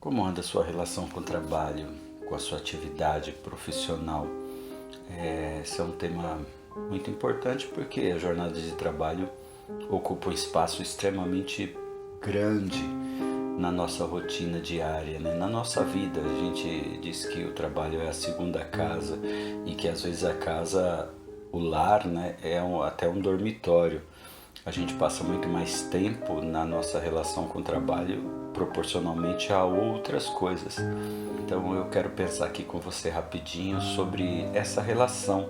Como anda a sua relação com o trabalho, com a sua atividade profissional? Esse é um tema muito importante porque a jornada de trabalho ocupa um espaço extremamente grande na nossa rotina diária, né? Na nossa vida. A gente diz que o trabalho é a segunda casa e que às vezes a casa, o lar, né, até um dormitório. A gente passa muito mais tempo na nossa relação com o trabalho proporcionalmente a outras coisas. Então eu quero pensar aqui com você rapidinho sobre essa relação.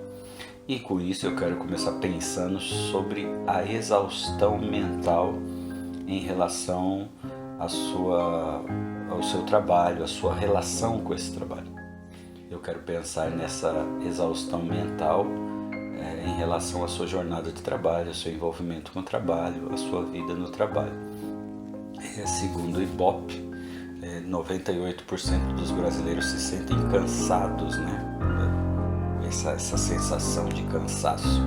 E com isso eu quero começar pensando sobre a exaustão mental em relação ao seu trabalho, a sua relação com esse trabalho. Eu quero pensar nessa exaustão mental em relação à sua jornada de trabalho, ao seu envolvimento com o trabalho, a sua vida no trabalho. Segundo o Ibope, 98% dos brasileiros se sentem cansados, né? Essa sensação de cansaço.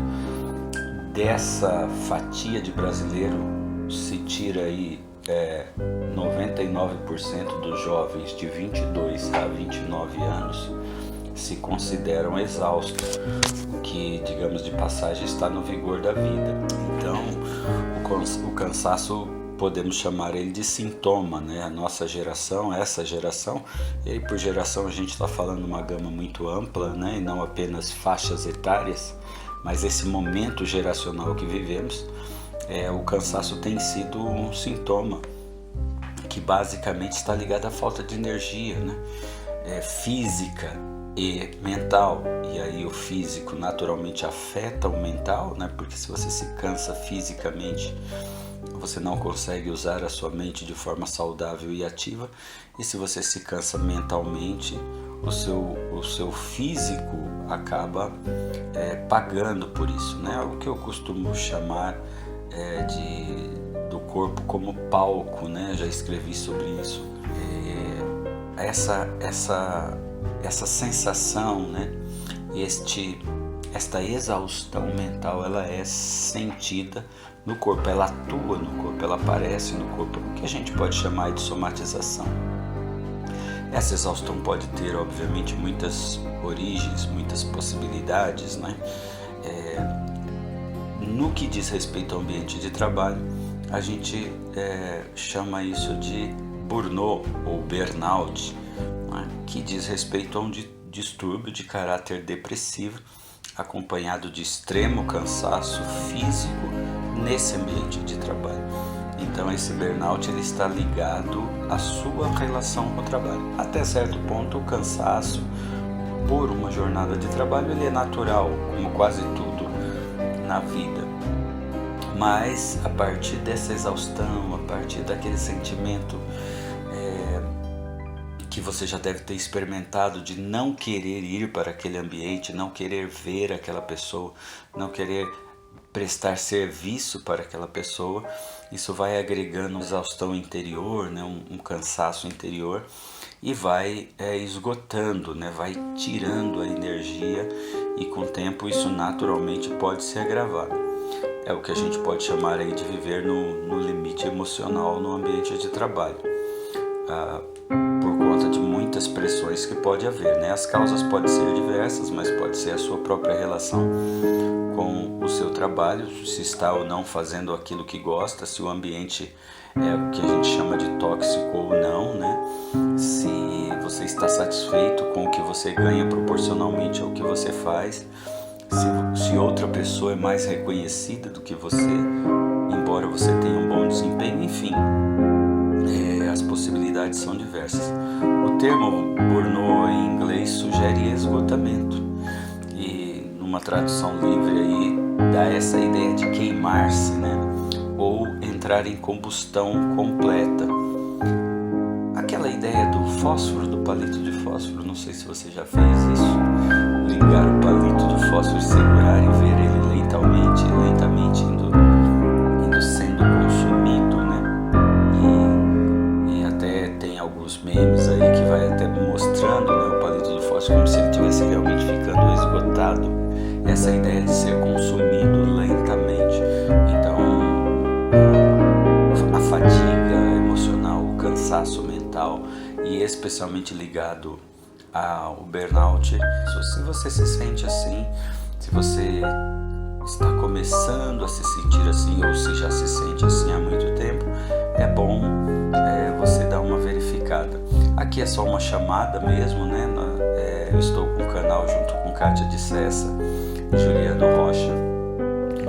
Dessa fatia de brasileiro se tira aí 99% dos jovens de 22 a 29 anos se consideram exaustos, o que, digamos de passagem, está no vigor da vida. Então, o cansaço, podemos chamar ele de sintoma, né? A nossa geração, essa geração, e aí por geração a gente está falando uma gama muito ampla, né? E não apenas faixas etárias, mas esse momento geracional que vivemos, o cansaço tem sido um sintoma que basicamente está ligado à falta de energia, né? Física e mental. E aí o físico naturalmente afeta o mental, né? Porque se você se cansa fisicamente, você não consegue usar a sua mente de forma saudável e ativa. E se você se cansa mentalmente, o seu físico acaba pagando por isso, né? O que eu costumo chamar do corpo como palco, né? Já escrevi sobre isso. Essa sensação, né? Esta exaustão mental, ela é sentida no corpo, ela atua no corpo, ela aparece no corpo, o que a gente pode chamar de somatização. Essa exaustão pode ter, obviamente, muitas origens, muitas possibilidades, né? No que diz respeito ao ambiente de trabalho, a gente chama isso de burnout ou burnout, né? Que diz respeito a um distúrbio de caráter depressivo acompanhado de extremo cansaço físico nesse ambiente de trabalho. Então esse burnout ele está ligado à sua relação com o trabalho. Até certo ponto, o cansaço por uma jornada de trabalho ele é natural, como quase tudo na vida. Mas a partir dessa exaustão, a partir daquele sentimento que você já deve ter experimentado de não querer ir para aquele ambiente, não querer ver aquela pessoa, não querer prestar serviço para aquela pessoa, isso vai agregando uma exaustão interior, né? Um cansaço interior e vai esgotando, né? Vai tirando a energia e com o tempo isso naturalmente pode se agravar. É o que a gente pode chamar aí de viver no limite emocional no ambiente de trabalho. Por conta de muitas pressões que pode haver, né? As causas podem ser diversas, mas pode ser a sua própria relação com o seu trabalho, se está ou não fazendo aquilo que gosta, se o ambiente é o que a gente chama de tóxico ou não, né? Se você está satisfeito com o que você ganha proporcionalmente ao que você faz, se outra pessoa é mais reconhecida do que você, embora você tenha um bom desempenho, enfim. As possibilidades são diversas. O termo burnout em inglês sugere esgotamento e numa tradução livre aí dá essa ideia de queimar-se, né? Ou entrar em combustão completa. Aquela ideia do fósforo, do palito de fósforo, não sei se você já fez isso, ligar o palito do fósforo, segurar e ver ele lentamente indo sendo consumido, né? Tem alguns memes aí que vai até mostrando, né, o palito do fósforo como se ele estivesse realmente ficando esgotado. Essa ideia de ser consumido lentamente. Então, a fadiga emocional, o cansaço mental, e especialmente ligado ao burnout. Se você se sente assim, se você está começando a se sentir assim ou se já se sente assim há muito tempo, é bom você dar uma verificada. Aqui é só uma chamada mesmo, né? Eu estou com o canal junto com Kátia de Cessa e Juliano Rocha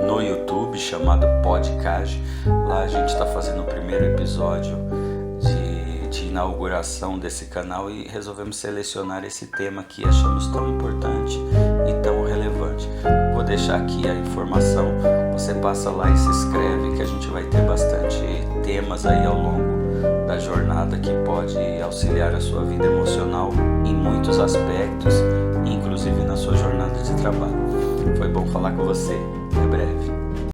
no YouTube, chamado Podcast. Lá a gente está fazendo o primeiro episódio de inauguração desse canal e resolvemos selecionar esse tema que achamos tão importante e tão relevante. Vou deixar aqui a informação, você passa lá e se inscreve, que a gente vai ter bastante temas aí ao longo da jornada que pode auxiliar a sua vida emocional em muitos aspectos, inclusive na sua jornada de trabalho. Foi bom falar com você. Até breve.